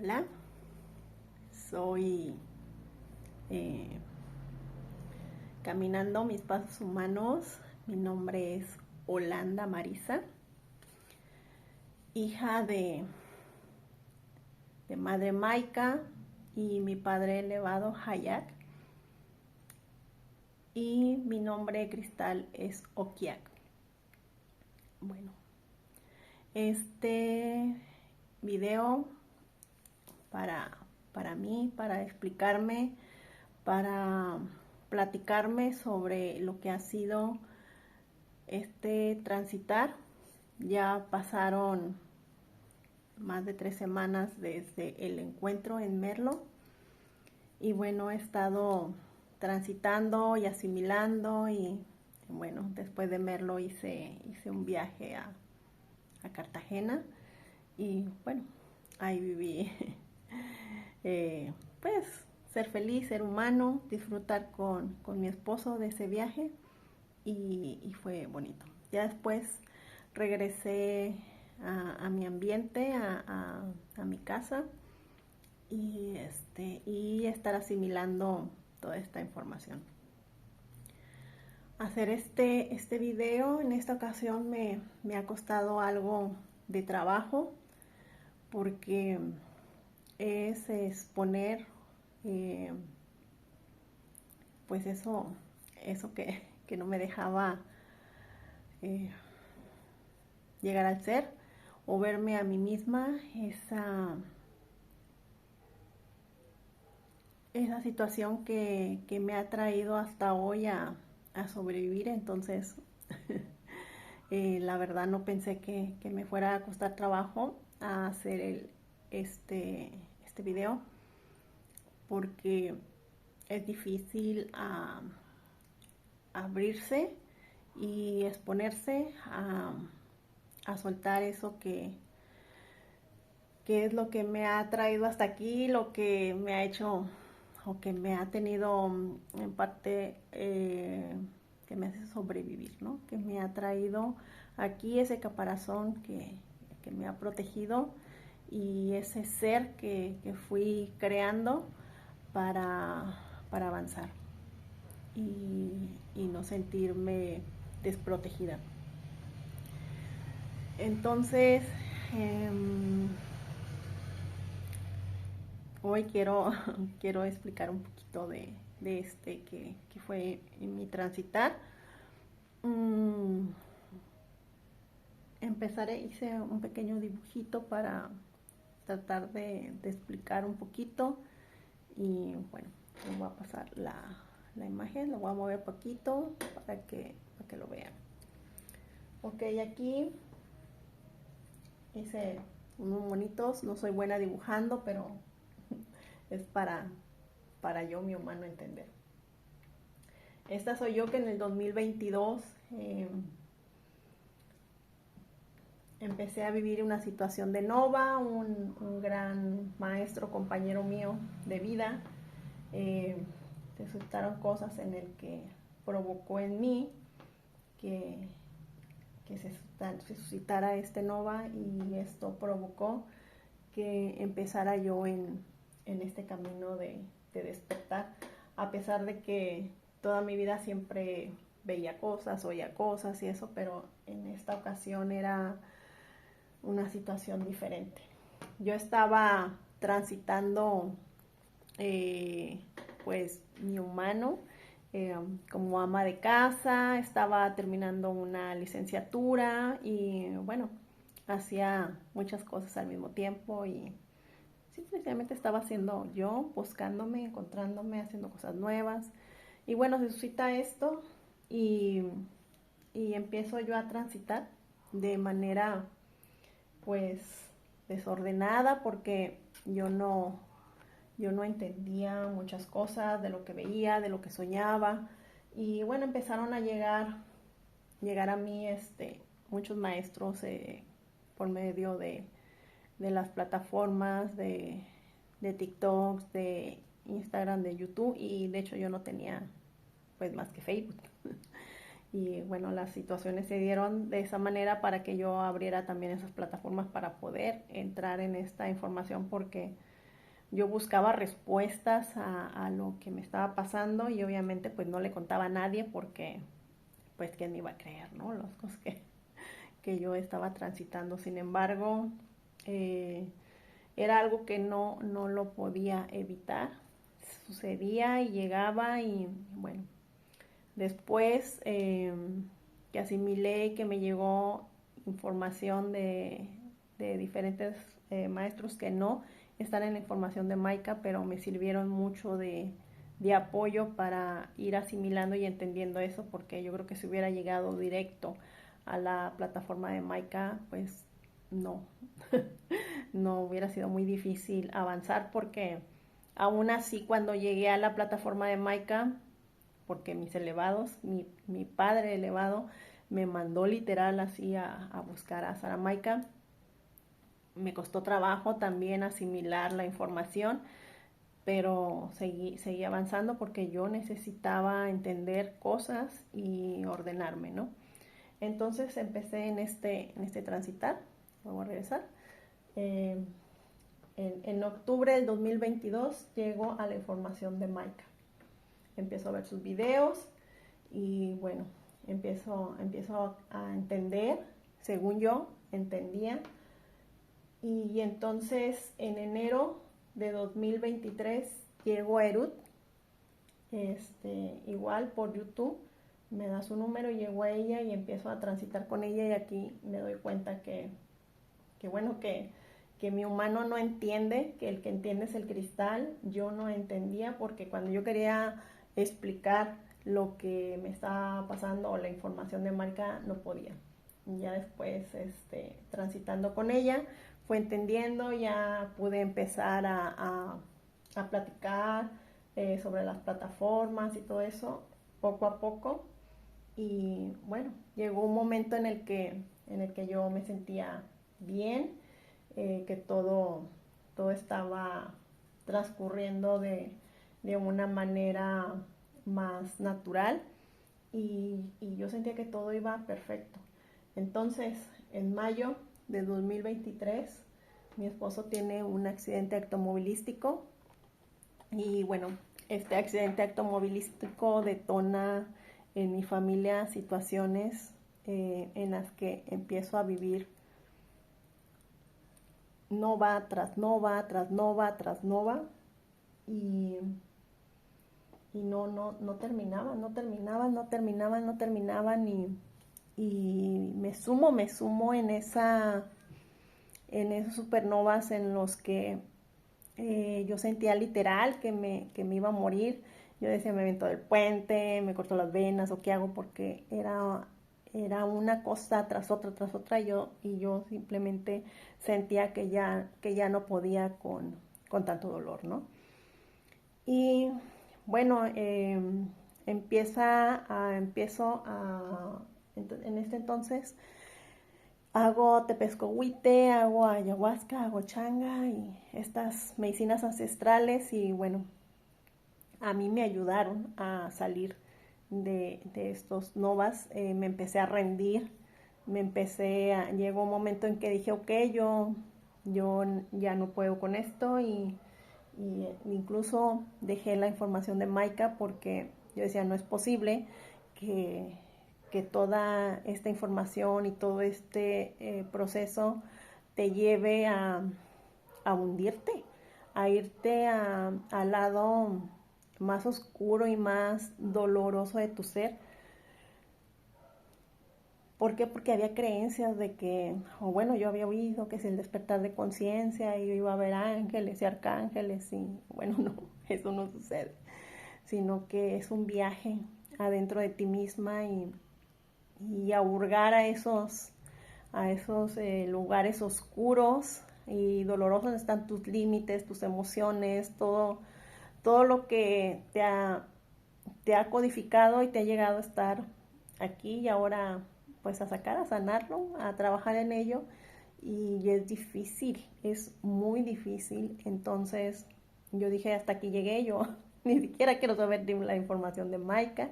Hola, soy Caminando mis pasos humanos. Mi nombre es Holanda Marisa, hija de madre Maika y mi padre elevado Hayak. Y mi nombre cristal es Okiak. Bueno, este video para, para mí, para explicarme, para platicarme sobre lo que ha sido este transitar. Ya pasaron más de 3 semanas desde el encuentro en Merlo y bueno, he estado transitando y asimilando y bueno, después de Merlo hice un viaje a Cartagena y bueno, ahí viví pues ser feliz, ser humano, disfrutar con mi esposo de ese viaje y fue bonito. Ya después regresé a mi ambiente, a mi casa y estar asimilando toda esta información. Hacer este video en esta ocasión me ha costado algo de trabajo porque es exponer pues eso que no me dejaba llegar al ser o verme a mí misma, esa situación que me ha traído hasta hoy a sobrevivir. Entonces la verdad no pensé que me fuera a costar trabajo a hacer este video porque es difícil abrirse y exponerse a soltar eso que es lo que me ha traído hasta aquí, lo que me ha hecho o que me ha tenido en parte que me hace sobrevivir, ¿no? Que me ha traído aquí ese caparazón que me ha protegido y ese ser que fui creando para avanzar y no sentirme desprotegida. Entonces, hoy quiero explicar un poquito de que fue en mi transitar. Empezaré, hice un pequeño dibujito para tratar de explicar un poquito y bueno, les voy a pasar la imagen, lo voy a mover poquito para que lo vean. Ok, aquí hice unos monitos, no soy buena dibujando, pero es para yo, mi humano, entender. Esta soy yo que en el 2022 empecé a vivir una situación de nova, un gran maestro, compañero mío de vida. Resultaron cosas en el que provocó en mí que se suscitara este nova y esto provocó que empezara yo en este camino de despertar, a pesar de que toda mi vida siempre veía cosas, oía cosas y eso, pero en esta ocasión era una situación diferente. Yo estaba transitando pues mi humano como ama de casa, estaba terminando una licenciatura y bueno, hacía muchas cosas al mismo tiempo y simplemente estaba haciendo yo, buscándome, encontrándome, haciendo cosas nuevas. Y bueno, se suscita esto y, y empiezo yo a transitar de manera pues desordenada porque yo no entendía muchas cosas de lo que veía, de lo que soñaba. Y bueno, empezaron a llegar a mí muchos maestros por medio de las plataformas de TikTok, de Instagram, de YouTube. Y de hecho yo no tenía pues más que Facebook. y bueno, las situaciones se dieron de esa manera para que yo abriera también esas plataformas para poder entrar en esta información, porque yo buscaba respuestas a lo que me estaba pasando y obviamente pues no le contaba a nadie porque pues quién me iba a creer, ¿no? Las cosas que yo estaba transitando. Sin embargo, eh, era algo que no lo podía evitar. Sucedía y llegaba y bueno, después que asimilé que me llegó información de diferentes maestros que no están en la información de Maika, pero me sirvieron mucho de apoyo para ir asimilando y entendiendo eso, porque yo creo que si hubiera llegado directo a la plataforma de Maika, pues no, no hubiera sido muy difícil avanzar, porque aún así cuando llegué a la plataforma de Maika, porque mis elevados, mi padre elevado me mandó literal así a buscar a Saramaica. Me costó trabajo también asimilar la información, pero seguí avanzando porque yo necesitaba entender cosas y ordenarme, ¿no? Entonces empecé en este transitar, vamos a regresar. Eh, en octubre del 2022 llego a la información de Maika. Empiezo a ver sus videos y bueno, empiezo a entender, según yo, entendía. Y entonces en enero de 2023 llego a Erut, igual por YouTube, me da su número, llego a ella y empiezo a transitar con ella y aquí me doy cuenta que bueno, que mi humano no entiende, que el que entiende es el cristal. Yo no entendía porque cuando yo quería explicar lo que me estaba pasando o la información de marca no podía. Y ya después, transitando con ella, fue entendiendo, ya pude empezar a platicar sobre las plataformas y todo eso, poco a poco. Y bueno, llegó un momento en el que yo me sentía bien, que todo estaba transcurriendo de una manera más natural y yo sentía que todo iba perfecto. Entonces, en mayo de 2023, mi esposo tiene un accidente automovilístico y bueno, este accidente automovilístico detona en mi familia situaciones en las que empiezo a vivir nova tras nova, tras nova, tras nova y, y no terminaban, no terminaban, no terminaban, no terminaban y me sumo en esas supernovas en los que yo sentía literal que me iba a morir. Yo decía, me aventó del puente, me cortó las venas o qué hago, porque era una cosa tras otra y yo simplemente sentía que ya no podía con tanto dolor, ¿no? Y bueno, empiezo en este entonces hago tepescohuite, hago ayahuasca, hago changa y estas medicinas ancestrales y bueno, a mí me ayudaron a salir de estos novas. Me empecé a rendir, llegó un momento en que dije, ok, yo ya no puedo con esto y incluso dejé la información de Maika porque yo decía, no es posible que, que toda esta información y todo este proceso te lleve a hundirte, a irte al lado más oscuro y más doloroso de tu ser. ¿Por qué? Porque había creencias de que, o bueno, yo había oído que es el despertar de conciencia y yo iba a ver ángeles y arcángeles y bueno, no, eso no sucede, sino que es un viaje adentro de ti misma y a hurgar a esos lugares oscuros y dolorosos donde están tus límites, tus emociones, todo lo que te ha codificado y te ha llegado a estar aquí y ahora pues a sacar, a sanarlo, a trabajar en ello y es difícil, es muy difícil. Entonces yo dije hasta aquí llegué yo, ni siquiera quiero saber la información de Maika,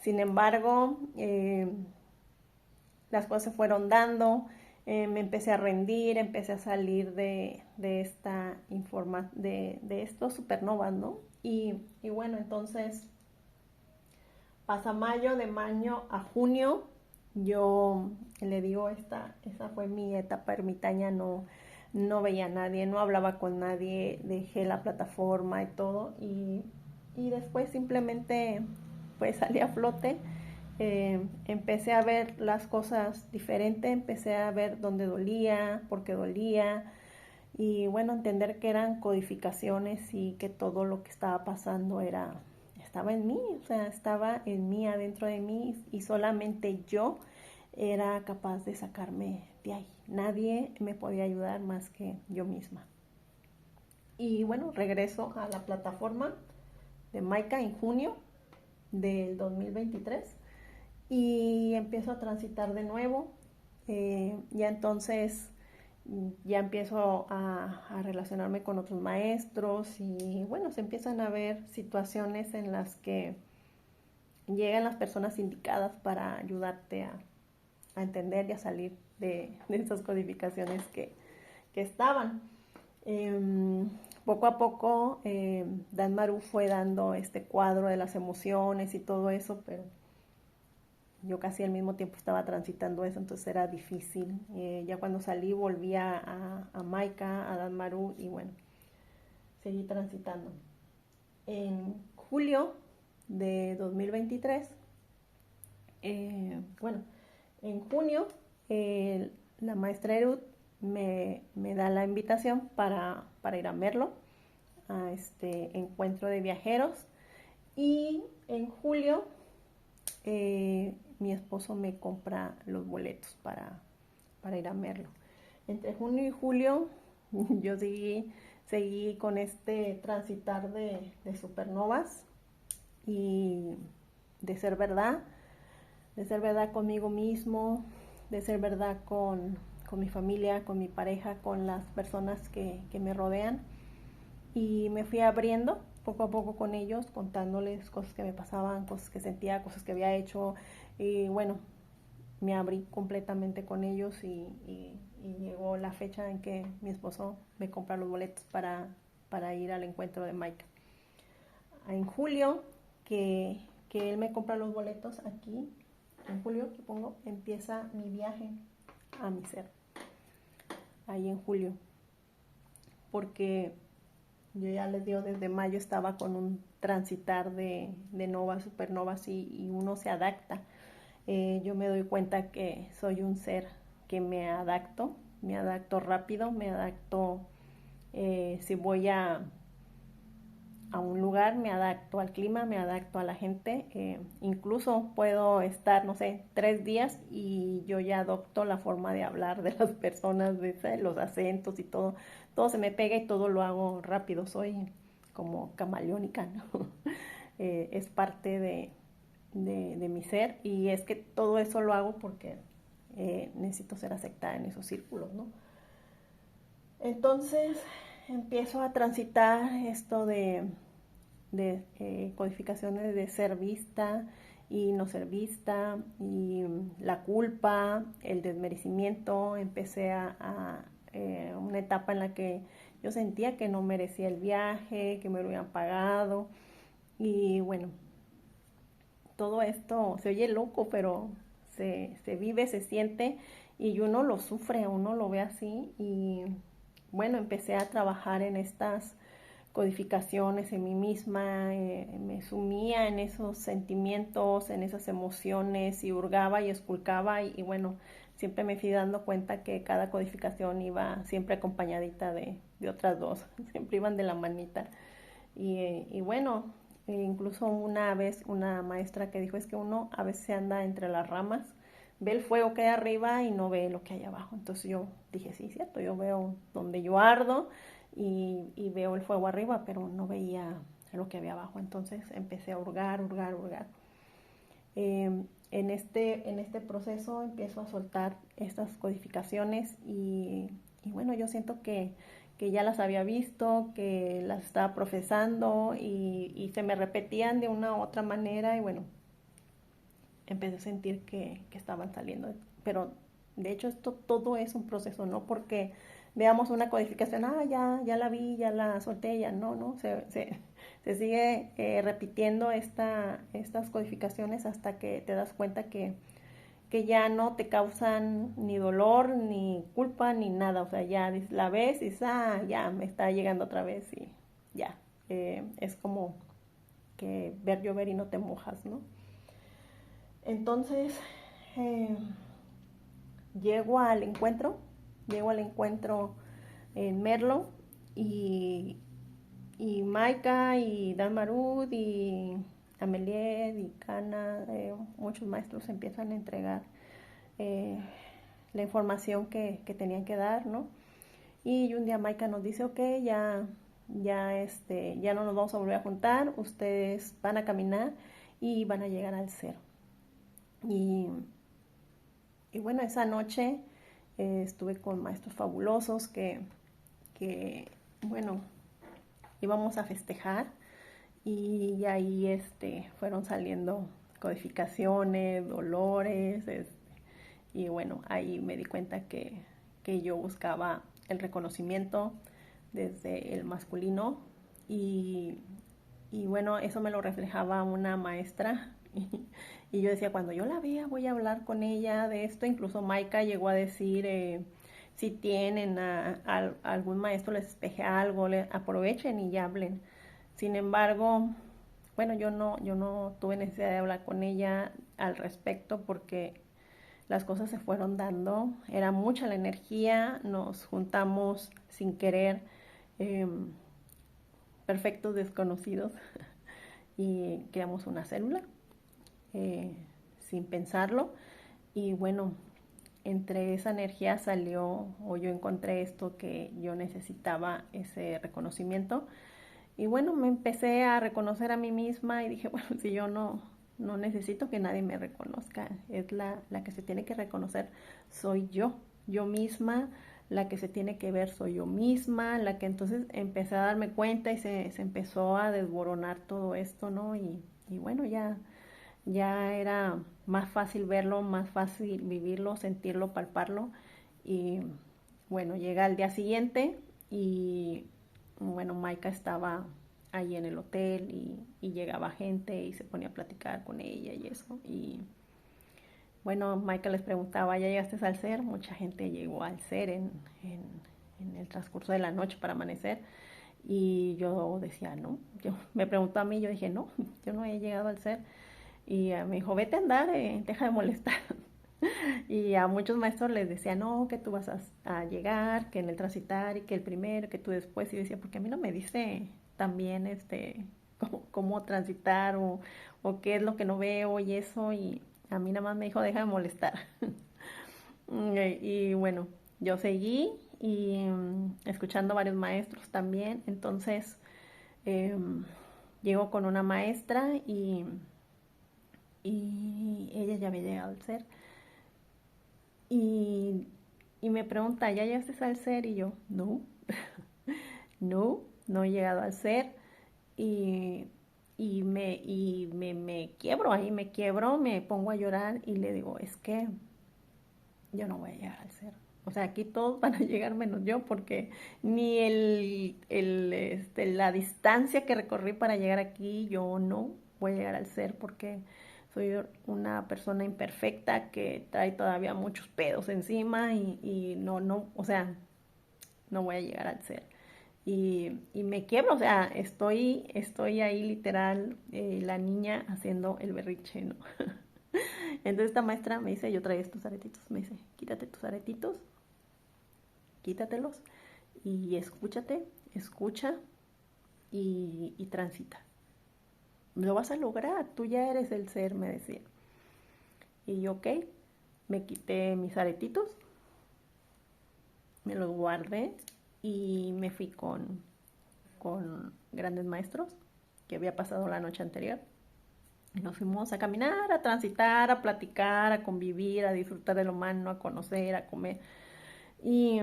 Sin embargo, las cosas se fueron dando, me empecé a rendir, empecé a salir de estos supernovas, ¿no? Y bueno, entonces pasa mayo, de mayo a junio, yo le digo, esa fue mi etapa ermitaña, no veía a nadie, no hablaba con nadie, dejé la plataforma y todo, y después simplemente pues salí a flote. Empecé a ver las cosas diferente, empecé a ver dónde dolía, por qué dolía, y bueno, entender que eran codificaciones y que todo lo que estaba pasando estaba en mí, o sea, estaba en mí, adentro de mí, y solamente yo era capaz de sacarme de ahí. Nadie me podía ayudar más que yo misma. Y bueno, regreso a la plataforma de Maika en junio del 2023 y empiezo a transitar de nuevo. Ya entonces ya empiezo a relacionarme con otros maestros y bueno, se empiezan a ver situaciones en las que llegan las personas indicadas para ayudarte a entender y a salir de esas codificaciones que estaban. Poco a poco Dan Maru fue dando este cuadro de las emociones y todo eso, pero yo casi al mismo tiempo estaba transitando eso, entonces era difícil. Ya cuando salí volví a Maika, a Dan Maru y bueno, seguí transitando. En julio de 2023, bueno, en junio la maestra Erud me da la invitación para ir a verlo, a este encuentro de viajeros. Y en julio mi esposo me compra los boletos para ir a verlo. Entre junio y julio yo seguí con este transitar de supernovas y de ser verdad conmigo mismo, de ser verdad con mi familia, con mi pareja, con las personas que me rodean. Y me fui abriendo poco a poco con ellos, contándoles cosas que me pasaban, cosas que sentía, cosas que había hecho. Y bueno, me abrí completamente con ellos y llegó la fecha en que mi esposo me compra los boletos para ir al encuentro de Maika. En julio, que él me compra los boletos aquí, en julio, supongo, empieza mi viaje a mi ser. Ahí en julio. Porque yo ya les digo, desde mayo estaba con un transitar de novas, supernovas y uno se adapta. Yo me doy cuenta que soy un ser que me adapto rápido, me adapto, si voy a un lugar, me adapto al clima, me adapto a la gente, incluso puedo estar, no sé, 3 días y yo ya adopto la forma de hablar de las personas, de los acentos y todo se me pega y todo lo hago rápido, soy como camaleónica, ¿no? Es parte de mi ser y es que todo eso lo hago porque necesito ser aceptada en esos círculos, ¿no? Entonces empiezo a transitar esto de codificaciones de ser vista y no ser vista y la culpa, el desmerecimiento. Empecé a una etapa en la que yo sentía que no merecía el viaje, que me lo hubieran pagado y bueno, todo esto se oye loco, pero se vive, se siente y uno lo sufre, uno lo ve así y bueno, empecé a trabajar en estas codificaciones en mí misma, me sumía en esos sentimientos, en esas emociones y hurgaba y esculcaba y bueno, siempre me fui dando cuenta que cada codificación iba siempre acompañadita de otras dos, siempre iban de la manita y bueno, incluso una vez una maestra que dijo es que uno a veces anda entre las ramas, ve el fuego que hay arriba y no ve lo que hay abajo. Entonces yo dije, sí, cierto, yo veo donde yo ardo y veo el fuego arriba, pero no veía lo que había abajo. Entonces empecé a hurgar. En este proceso empiezo a soltar estas codificaciones y bueno, yo siento que ya las había visto, que las estaba profesando y se me repetían de una u otra manera y bueno, empecé a sentir que estaban saliendo. Pero de hecho esto todo es un proceso, no porque veamos una codificación, ya la vi, ya la solté, ya no, se sigue repitiendo estas codificaciones hasta que te das cuenta que ya no te causan ni dolor, ni culpa, ni nada. O sea, ya la ves y dices, ya me está llegando otra vez y ya. Es como que ver llover y no te mojas, ¿no? Entonces, eh, llego al encuentro, llego al encuentro en Merlo y Maika y Dan Marud y Amelied y Kana, muchos maestros empiezan a entregar eh, la información que tenían que dar, ¿no? Y un día Maika nos dice, ok, ya no nos vamos a volver a juntar, ustedes van a caminar y van a llegar al cero. Y, y bueno, esa noche estuve con maestros fabulosos que, bueno, íbamos a festejar y ahí fueron saliendo codificaciones, dolores, y bueno, ahí me di cuenta que yo buscaba el reconocimiento desde el masculino y, y bueno, eso me lo reflejaba una maestra y yo decía, cuando yo la vea voy a hablar con ella de esto. Incluso Maika llegó a decir, si tienen a algún maestro les despeje algo, aprovechen y ya hablen. Sin embargo, bueno, yo no tuve necesidad de hablar con ella al respecto porque las cosas se fueron dando, era mucha la energía, nos juntamos sin querer, eh, perfectos desconocidos, y creamos una célula eh, sin pensarlo. Y bueno, entre esa energía salió, o yo encontré esto que yo necesitaba, ese reconocimiento. Y bueno, me empecé a reconocer a mí misma y dije, bueno, si yo no necesito que nadie me reconozca, es la que se tiene que reconocer, soy yo misma, la que se tiene que ver soy yo misma, la que entonces empecé a darme cuenta y se empezó a desboronar todo esto, ¿no? Y bueno, ya era más fácil verlo, más fácil vivirlo, sentirlo, palparlo. Y bueno, llega el día siguiente y bueno, Maika estaba ahí en el hotel y llegaba gente y se ponía a platicar con ella y eso. Y bueno, Maika les preguntaba, ¿ya llegaste al ser? Mucha gente llegó al ser en el transcurso de la noche para amanecer. Y yo decía, no, me preguntó a mí, yo dije, no, yo no he llegado al ser. Y me dijo, vete a andar, deja de molestar. Y a muchos maestros les decía, no, que tú vas a llegar, que en el transitar y que el primero, que tú después. Y yo decía, porque a mí no me dice también cómo transitar o qué es lo que no veo y eso. Y a mí nada más me dijo, deja de molestar. Y bueno, yo seguí y escuchando varios maestros también. Entonces, eh, llego con una maestra y ella ya había llegado al ser. Y, y me pregunta, ¿ya llegaste al ser? Y yo, no, no he llegado al ser. Y, me quiebro ahí, me quiebro, me pongo a llorar y le digo, es que yo no voy a llegar al ser. O sea, aquí todos van a llegar menos yo porque ni la distancia que recorrí para llegar aquí, yo no voy a llegar al ser porque soy una persona imperfecta que trae todavía muchos pedos encima y no, o sea, no voy a llegar al ser. Y me quiebro, o sea, estoy ahí literal, la niña haciendo el berriche, ¿no? Entonces esta maestra me dice, yo traigo estos aretitos, me dice, quítate tus aretitos, quítatelos y escúchate, escucha y transita. Lo vas a lograr, tú ya eres el ser, me decía. Y yo, ok, me quité mis aretitos, me los guardé y me fui con grandes maestros que había pasado la noche anterior. Y nos fuimos a caminar, a transitar, a platicar, a convivir, a disfrutar de lo humano, a conocer, a comer. Y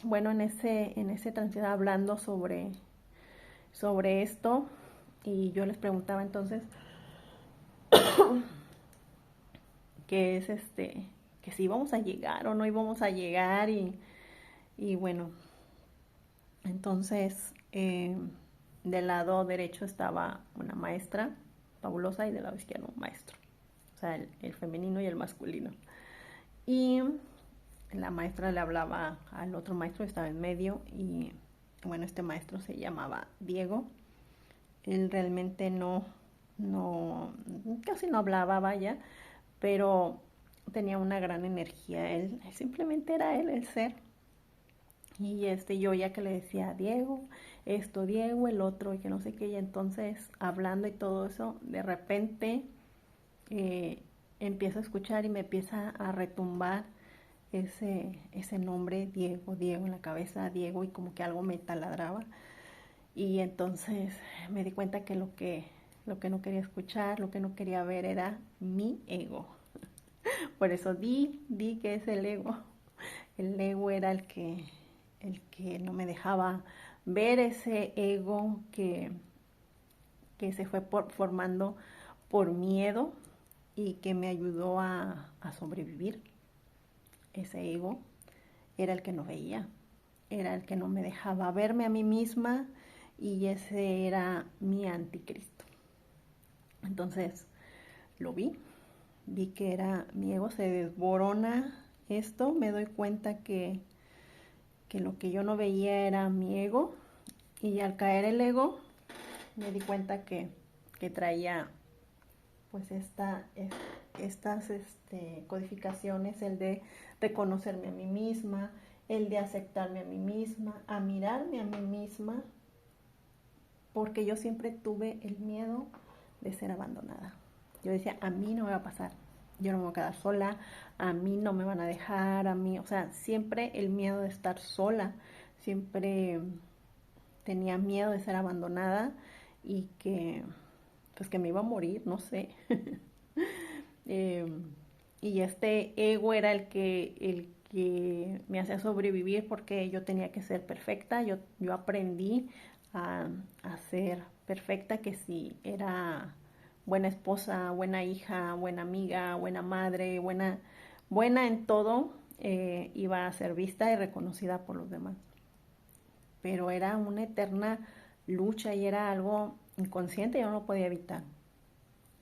bueno, en ese transitar hablando sobre esto, y yo les preguntaba entonces, que es que si íbamos a llegar o no íbamos a llegar y bueno, entonces del lado derecho estaba una maestra fabulosa y del lado izquierdo un maestro, o sea, el femenino y el masculino. Y la maestra le hablaba al otro maestro que estaba en medio y bueno, este maestro se llamaba Diego. Él realmente casi no hablaba, vaya, pero tenía una gran energía. Él simplemente era él, el ser. Y yo ya que le decía, Diego, esto, Diego, el otro, y que no sé qué, y entonces hablando y todo eso, de repente empiezo a escuchar y me empieza a retumbar ese nombre, Diego, Diego en la cabeza, Diego, y como que algo me taladraba. Y entonces me di cuenta que lo que no quería escuchar, lo que no quería ver era mi ego. Por eso di que es el ego. El ego era el que no me dejaba ver ese ego que se fue formando por miedo y que me ayudó a sobrevivir. Ese ego era el que no veía, era el que no me dejaba verme a mí misma y ese era mi anticristo. Entonces lo vi que era mi ego, se desborona esto, me doy cuenta que lo que yo no veía era mi ego y al caer el ego me di cuenta que traía pues estas codificaciones, el de reconocerme a mí misma, el de aceptarme a mí misma, a mirarme a mí misma, porque yo siempre tuve el miedo de ser abandonada. Yo decía, a mí no me va a pasar, yo no me voy a quedar sola, a mí no me van a dejar, a mí, o sea, siempre el miedo de estar sola, siempre tenía miedo de ser abandonada y pues que me iba a morir, no sé. eh, y este ego era el que me hacía sobrevivir porque yo tenía que ser perfecta, yo aprendí a ser perfecta, que si era buena esposa, buena hija, buena amiga, buena madre, buena en todo, iba a ser vista y reconocida por los demás. Pero era una eterna lucha y era algo inconsciente, yo no lo podía evitar.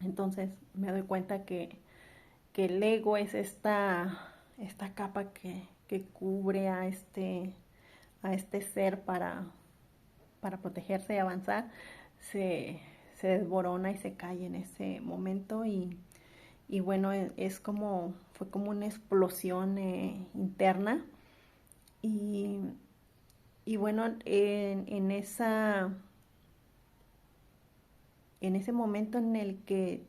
Entonces me doy cuenta que el ego es esta capa que cubre a este ser para protegerse y avanzar, se, se desborona y se cae en ese momento y bueno, fue como una explosión interna y, y bueno, en ese momento en el que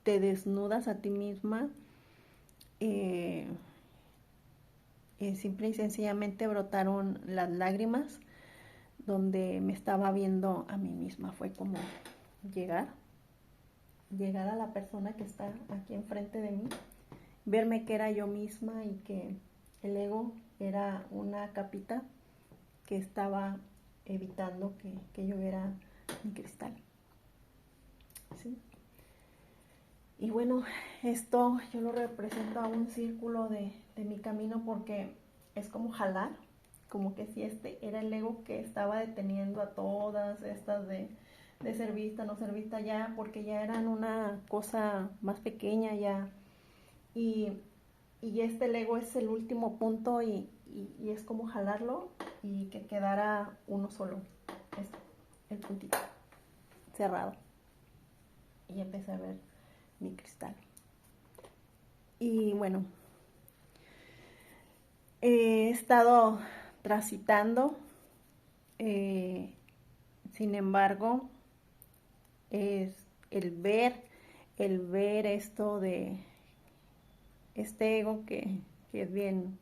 te desnudas a ti misma, eh, simple y sencillamente brotaron las lágrimas donde me estaba viendo a mí misma. Fue como llegar a la persona que está aquí enfrente de mí, verme que era yo misma y que el ego era una capita que estaba evitando que yo viera mi cristal. ¿Sí? Y bueno, esto yo lo represento a un círculo de mi camino porque es como jalar, como que si este era el ego que estaba deteniendo a todas estas de ser vista, no ser vista ya, porque ya eran una cosa más pequeña ya. Y, y este ego es el último punto y es como jalarlo y que quedara uno solo, es el puntito cerrado. Y empecé a ver mi cristal. Y bueno, he estado transitando, sin embargo, es el ver esto de este ego que es bien,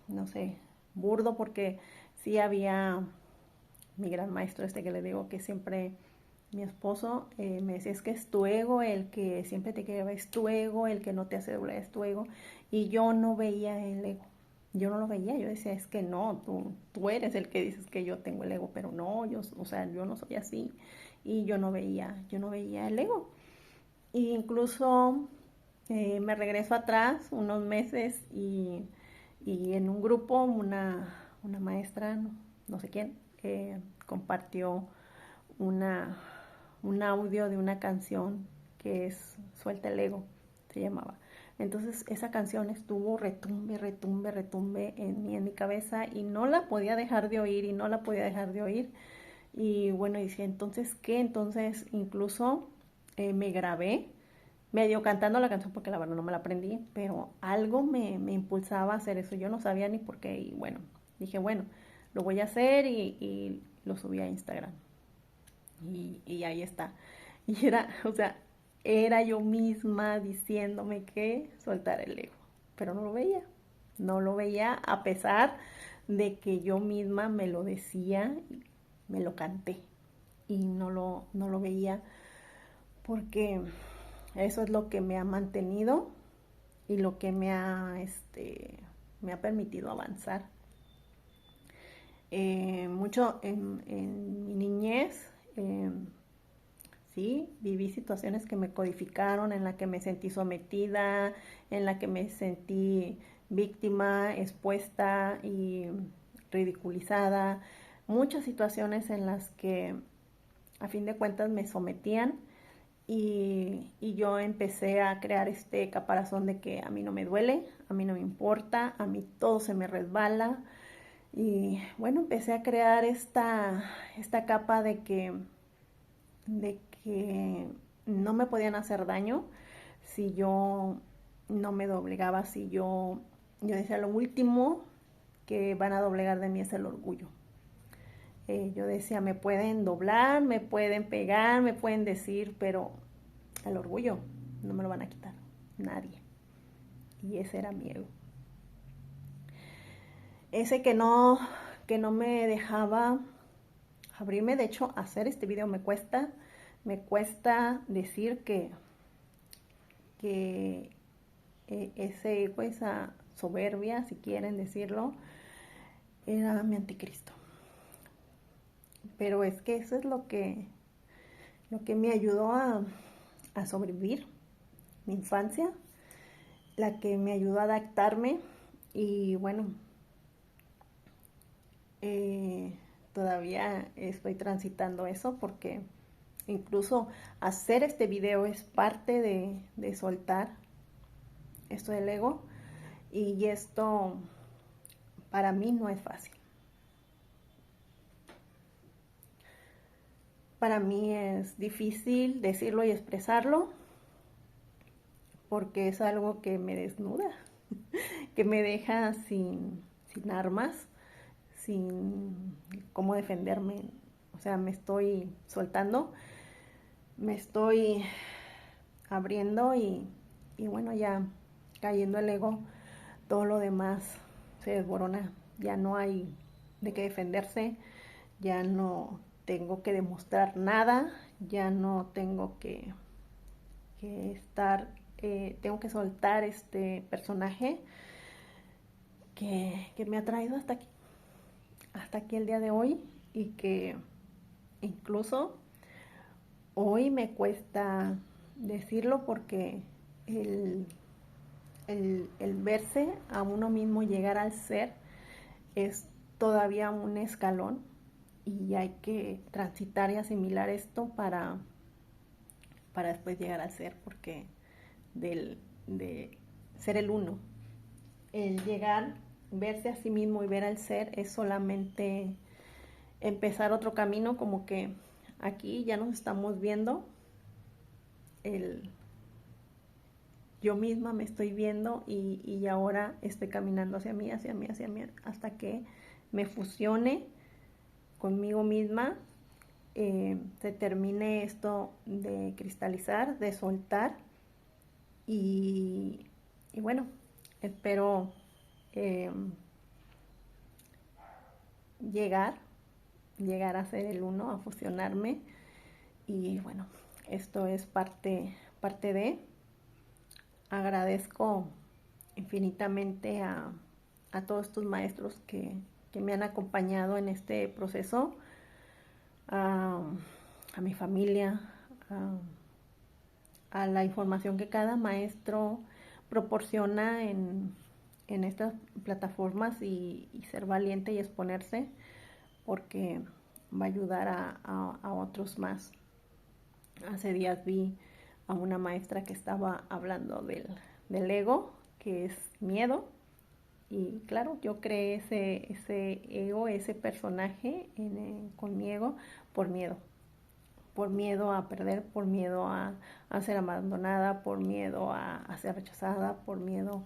no sé, burdo, porque sí había mi gran maestro que le digo que siempre mi esposo me decía, es que es tu ego el que siempre te quiere ver, es tu ego el que no te hace doblar, es tu ego. Y yo no veía el ego, yo no lo veía, yo decía, es que no, tú eres el que dices que yo tengo el ego, pero no, o sea, yo no soy así. Y yo no veía el ego. incluso me regreso atrás unos meses y en un grupo una maestra, no sé quién, compartió una, un audio de una canción que es Suelta el ego, se llamaba. Entonces esa canción estuvo retumbe, retumbe, retumbe en mi cabeza y no la podía dejar de oír y no la podía dejar de oír. Y bueno, decía, entonces, ¿qué? Entonces incluso me grabé medio cantando la canción porque la verdad no me la aprendí, pero algo me impulsaba a hacer eso. Yo no sabía ni por qué y bueno, dije, bueno, lo voy a hacer y lo subí a Instagram. Y ahí está. Y era, o sea, era yo misma diciéndome que soltar el ego, pero no lo veía. No lo veía a pesar de que yo misma me lo decía, me lo canté y no lo veía porque eso es lo que me ha mantenido y lo que me ha permitido avanzar. Mucho en mi niñez, sí, viví situaciones que me codificaron, en la que me sentí sometida, en la que me sentí víctima, expuesta y ridiculizada. Muchas situaciones en las que a fin de cuentas me sometían y yo empecé a crear este caparazón de que a mí no me duele, a mí no me importa, a mí todo se me resbala. Y bueno, empecé a crear esta capa de que no me podían hacer daño si yo no me doblegaba, si yo decía lo último que van a doblegar de mí es el orgullo. Yo decía, me pueden doblar, me pueden pegar, me pueden decir, pero el orgullo no me lo van a quitar, nadie. Y ese era mi ego. Ese que no me dejaba abrirme. De hecho, hacer este video me cuesta decir que ese ego, esa soberbia, si quieren decirlo, era mi anticristo. Pero es que eso es lo que me ayudó a sobrevivir mi infancia, la que me ayudó a adaptarme y bueno, todavía estoy transitando eso porque incluso hacer este video es parte de soltar esto del ego y esto para mí no es fácil. Para mí es difícil decirlo y expresarlo porque es algo que me desnuda, que me deja sin armas, sin cómo defenderme. O sea, me estoy soltando, me estoy abriendo y bueno, ya cayendo el ego, todo lo demás se desborona. Ya no hay de qué defenderse, ya no tengo que demostrar nada, ya no tengo que estar, tengo que soltar este personaje que me ha traído hasta aquí el día de hoy y que incluso hoy me cuesta decirlo porque el verse a uno mismo llegar al ser es todavía un escalón y hay que transitar y asimilar esto para después llegar al ser porque de ser el uno, el llegar, verse a sí mismo y ver al ser es solamente empezar otro camino, como que aquí ya nos estamos viendo, el, yo misma me estoy viendo y ahora estoy caminando hacia mí, hacia mí, hacia mí, hasta que me fusione conmigo misma, se termine esto de cristalizar, de soltar y bueno, espero eh, llegar a ser el uno, a fusionarme y bueno, esto es parte de, agradezco infinitamente a todos estos maestros que me han acompañado en este proceso, a mi familia, a la información que cada maestro proporciona en estas plataformas y ser valiente y exponerse, porque va a ayudar a otros más. Hace días vi a una maestra que estaba hablando del ego, que es miedo. Y claro, yo creé ese ego, ese personaje con mi ego por miedo. Por miedo a perder, por miedo a ser abandonada, por miedo a ser rechazada, por miedo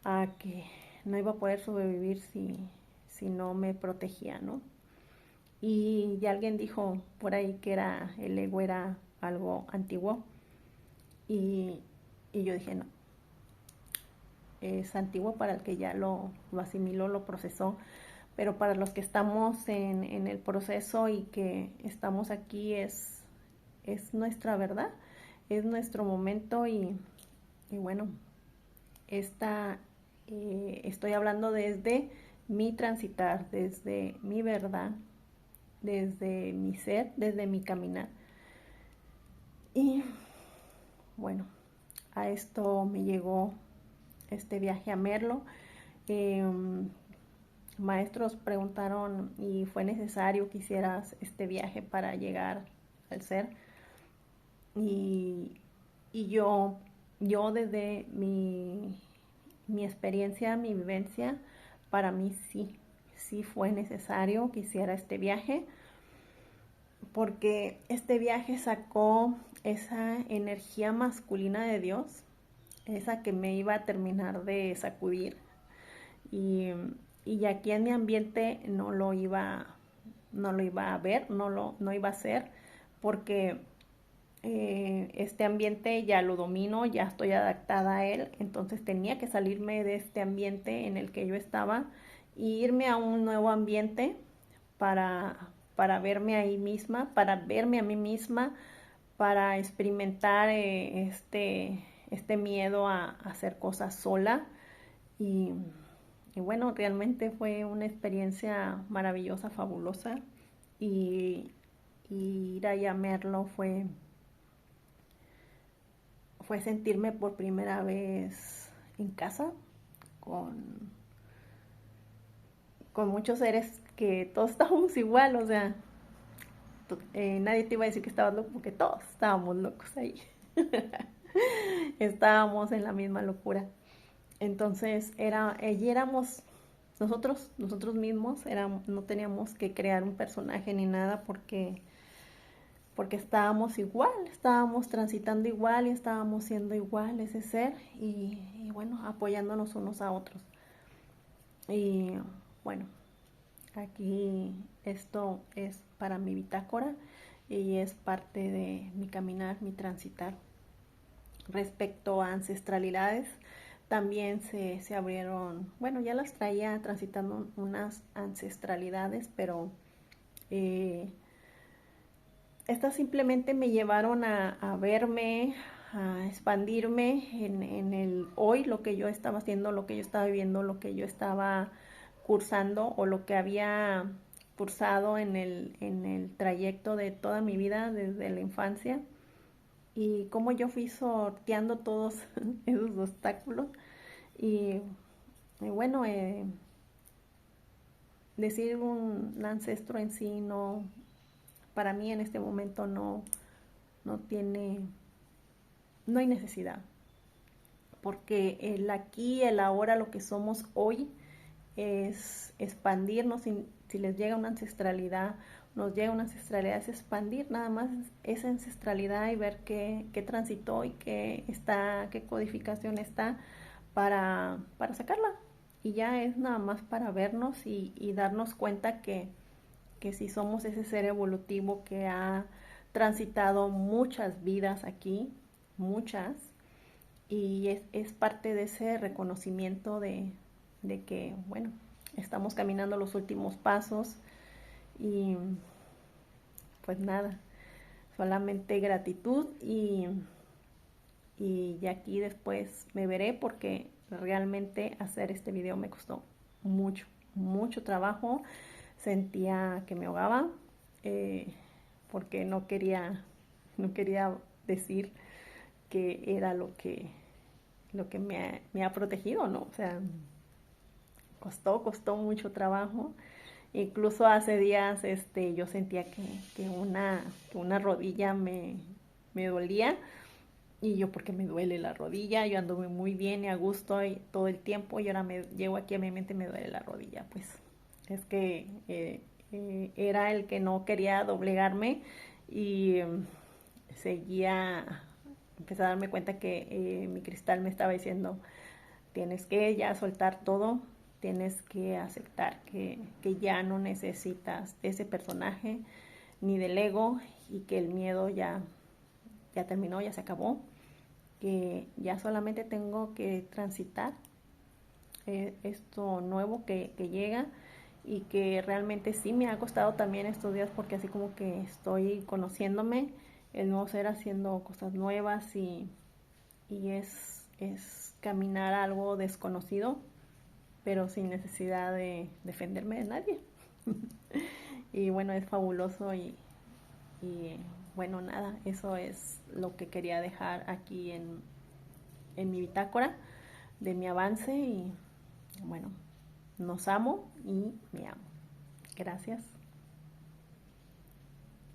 a que no iba a poder sobrevivir si no me protegía, ¿no? Y ya alguien dijo por ahí que el ego era algo antiguo. Y, y yo dije, no, es antiguo para el que ya lo asimiló, lo procesó, pero para los que estamos en el proceso y que estamos aquí es nuestra verdad, es nuestro momento y bueno, estoy hablando desde mi transitar, desde mi verdad, desde mi ser, desde mi caminar. Y bueno, a esto me llegó este viaje a Merlo. Eh, Maestros preguntaron y fue necesario que hicieras este viaje para llegar al ser. Y, y yo desde mi experiencia, mi vivencia, para mí sí fue necesario que hiciera este viaje, porque este viaje sacó esa energía masculina de Dios, esa que me iba a terminar de sacudir. Y, y aquí en mi ambiente no lo iba a ver, no iba a ser, porque este ambiente ya lo domino, ya estoy adaptada a él, entonces tenía que salirme de este ambiente en el que yo estaba e irme a un nuevo ambiente para, para verme ahí misma, para verme a mí misma, para experimentar este miedo a hacer cosas sola. Y, y bueno, realmente fue una experiencia maravillosa, fabulosa. Y, y ir a Merlo fue sentirme por primera vez en casa con, con muchos seres que todos estábamos igual, o sea, nadie te iba a decir que estabas loco porque todos estábamos locos ahí. Estábamos en la misma locura. Entonces, allí éramos nosotros mismos, no teníamos que crear un personaje ni nada porque estábamos igual, estábamos transitando igual y estábamos siendo igual ese ser y bueno, apoyándonos unos a otros. Y bueno, aquí esto es para mi bitácora y es parte de mi caminar, mi transitar. Respecto a ancestralidades, también se abrieron, bueno, ya las traía transitando unas ancestralidades, pero eh, estas simplemente me llevaron a verme, a expandirme en el hoy, lo que yo estaba haciendo, lo que yo estaba viviendo, lo que yo estaba cursando o lo que había cursado en el trayecto de toda mi vida desde la infancia y cómo yo fui sorteando todos esos obstáculos y, y bueno, decir un ancestro en sí no, para mí en este momento no tiene, no hay necesidad, porque el aquí, el ahora, lo que somos hoy es expandirnos. Si les llega una ancestralidad, nos llega una ancestralidad, es expandir nada más esa ancestralidad y ver qué transitó y qué codificación está para sacarla. Y ya es nada más para vernos y darnos cuenta que si somos ese ser evolutivo que ha transitado muchas vidas aquí, muchas, y es parte de ese reconocimiento de que, bueno, estamos caminando los últimos pasos y pues nada, solamente gratitud y aquí después me veré porque realmente hacer este video me costó mucho trabajo. Sentía que me ahogaba porque no quería decir que era lo que me ha protegido, ¿no? O sea, costó mucho trabajo. Incluso hace días yo sentía que una rodilla me dolía. Y yo, porque me duele la rodilla, yo anduve muy bien y a gusto y todo el tiempo, y ahora me llego aquí a mi mente, me duele la rodilla. Pues es que era el que no quería doblegarme y seguía, empecé a darme cuenta que mi cristal me estaba diciendo, tienes que ya soltar todo, tienes que aceptar que ya no necesitas de ese personaje ni del ego, y que el miedo ya terminó, ya se acabó, que ya solamente tengo que transitar esto nuevo que llega, y que realmente sí me ha costado también estos días, porque así como que estoy conociéndome, el nuevo ser, haciendo cosas nuevas, y es caminar a algo desconocido, pero sin necesidad de defenderme de nadie. Y bueno, es fabuloso y bueno, nada, eso es lo que quería dejar aquí en mi bitácora de mi avance. Y bueno, nos amo y me amo. Gracias.